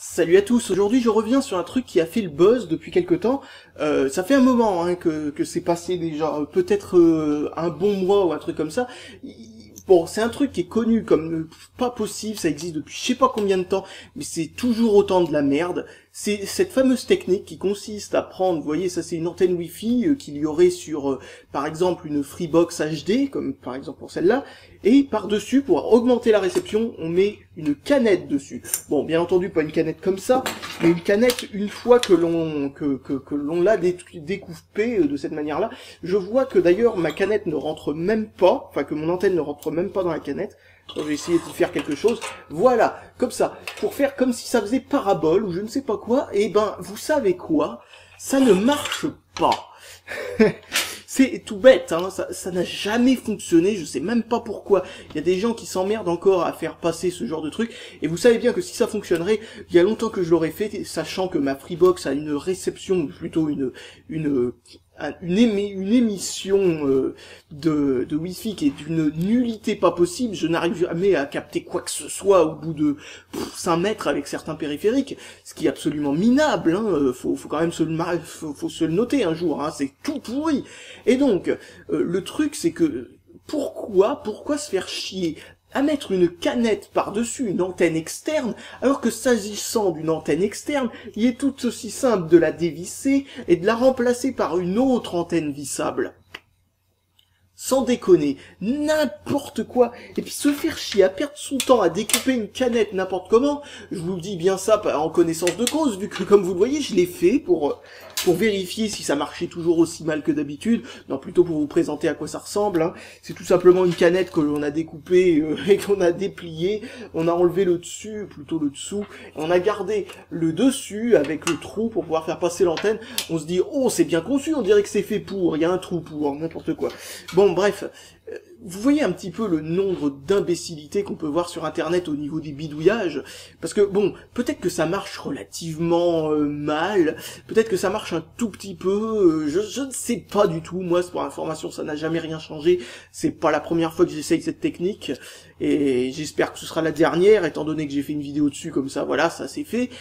Salut à tous, aujourd'hui je reviens sur un truc qui a fait le buzz depuis quelque temps. Ça fait un moment que c'est passé déjà, peut-être un bon mois ou un truc comme ça. Bon, c'est un truc qui est connu comme pas possible, ça existe depuis je sais pas combien de temps, mais c'est toujours autant de la merde. C'est cette fameuse technique qui consiste à prendre, vous voyez, ça c'est une antenne Wi-Fi qu'il y aurait sur, par exemple, une Freebox HD, comme par exemple pour celle-là, et par-dessus, pour augmenter la réception, on met une canette dessus. Bon, bien entendu, pas une canette comme ça, mais une canette une fois que l'on l'a découpée de cette manière-là. Je vois que d'ailleurs ma canette ne rentre même pas, enfin que mon antenne ne rentre même pas dans la canette. Je vais essayer de faire quelque chose. Voilà, comme ça, pour faire comme si ça faisait parabole ou je ne sais pas quoi. Et ben, vous savez quoi? Ça ne marche pas. C'est tout bête, hein, ça n'a jamais fonctionné, je sais même pas pourquoi. Il y a des gens qui s'emmerdent encore à faire passer ce genre de truc, et vous savez bien que si ça fonctionnerait, il y a longtemps que je l'aurais fait, sachant que ma Freebox a une réception, ou plutôt une émission de Wi-Fi qui est d'une nullité pas possible. Je n'arrive jamais à capter quoi que ce soit au bout de 5 mètres avec certains périphériques, ce qui est absolument minable, hein. Faut quand même faut se le noter un jour, hein. C'est tout pourri. Et donc, le truc c'est que, pourquoi se faire chier à mettre une canette par-dessus une antenne externe, alors que s'agissant d'une antenne externe, il est tout aussi simple de la dévisser et de la remplacer par une autre antenne vissable. Sans déconner, n'importe quoi, et puis se faire chier à perdre son temps à découper une canette n'importe comment, je vous dis bien ça en connaissance de cause, vu que comme vous le voyez, je l'ai fait pour vérifier si ça marchait toujours aussi mal que d'habitude, non plutôt pour vous présenter à quoi ça ressemble, hein. C'est tout simplement une canette que l'on a découpée et qu'on a dépliée, on a enlevé le dessus, plutôt le dessous, on a gardé le dessus avec le trou pour pouvoir faire passer l'antenne, on se dit oh c'est bien conçu, on dirait que c'est fait pour, il y a un trou pour, n'importe quoi. Bon bref, vous voyez un petit peu le nombre d'imbécilités qu'on peut voir sur internet au niveau des bidouillages, parce que bon, peut-être que ça marche relativement mal, peut-être que ça marche un tout petit peu, je ne sais pas du tout, moi pour information ça n'a jamais rien changé, c'est pas la première fois que j'essaye cette technique, et j'espère que ce sera la dernière, étant donné que j'ai fait une vidéo dessus comme ça, voilà, ça c'est fait.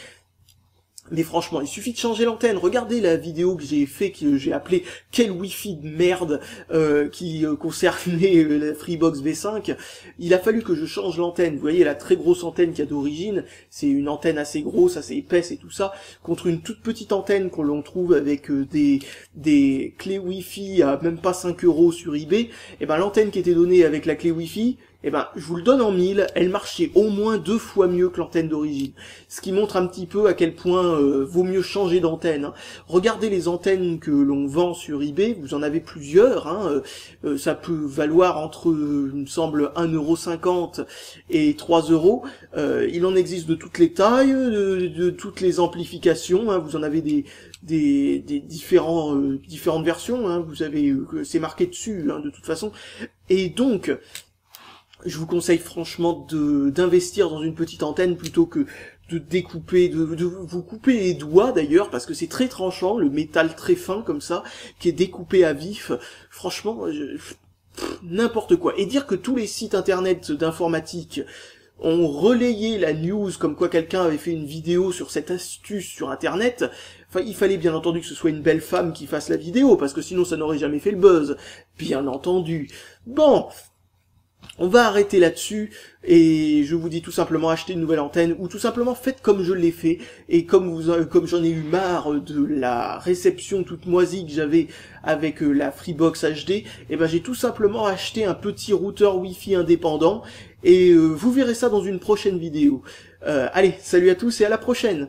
Mais franchement, il suffit de changer l'antenne. Regardez la vidéo que j'ai fait, que j'ai appelée « Quel Wi-Fi de merde qui concernait la Freebox V5. Il a fallu que je change l'antenne. Vous voyez la très grosse antenne qu'il y a d'origine. C'est une antenne assez grosse, assez épaisse et tout ça, contre une toute petite antenne qu'on l'on trouve avec des clés Wi-Fi à même pas 5 € sur eBay. Et ben l'antenne qui était donnée avec la clé Wi-Fi, eh ben, je vous le donne en 1000, elle marchait au moins 2 fois mieux que l'antenne d'origine. Ce qui montre un petit peu à quel point vaut mieux changer d'antenne, hein. Regardez les antennes que l'on vend sur eBay, vous en avez plusieurs, hein. Ça peut valoir entre, il me semble, 1,50 € et 3 €. Il en existe de toutes les tailles, de toutes les amplifications, hein. Vous en avez des différentes versions, hein. Vous avez, c'est marqué dessus, hein, de toute façon. Et donc, je vous conseille franchement d'investir dans une petite antenne plutôt que de découper, de vous couper les doigts d'ailleurs, parce que c'est très tranchant, le métal très fin comme ça, qui est découpé à vif. Franchement, n'importe quoi. Et dire que tous les sites internet d'informatique ont relayé la news comme quoi quelqu'un avait fait une vidéo sur cette astuce sur internet, enfin il fallait bien entendu que ce soit une belle femme qui fasse la vidéo, parce que sinon ça n'aurait jamais fait le buzz, bien entendu. Bon, on va arrêter là-dessus, et je vous dis tout simplement achetez une nouvelle antenne, ou tout simplement faites comme je l'ai fait, et comme j'en ai eu marre de la réception toute moisie que j'avais avec la Freebox HD, et ben j'ai tout simplement acheté un petit routeur Wi-Fi indépendant, et vous verrez ça dans une prochaine vidéo. Allez, salut à tous et à la prochaine.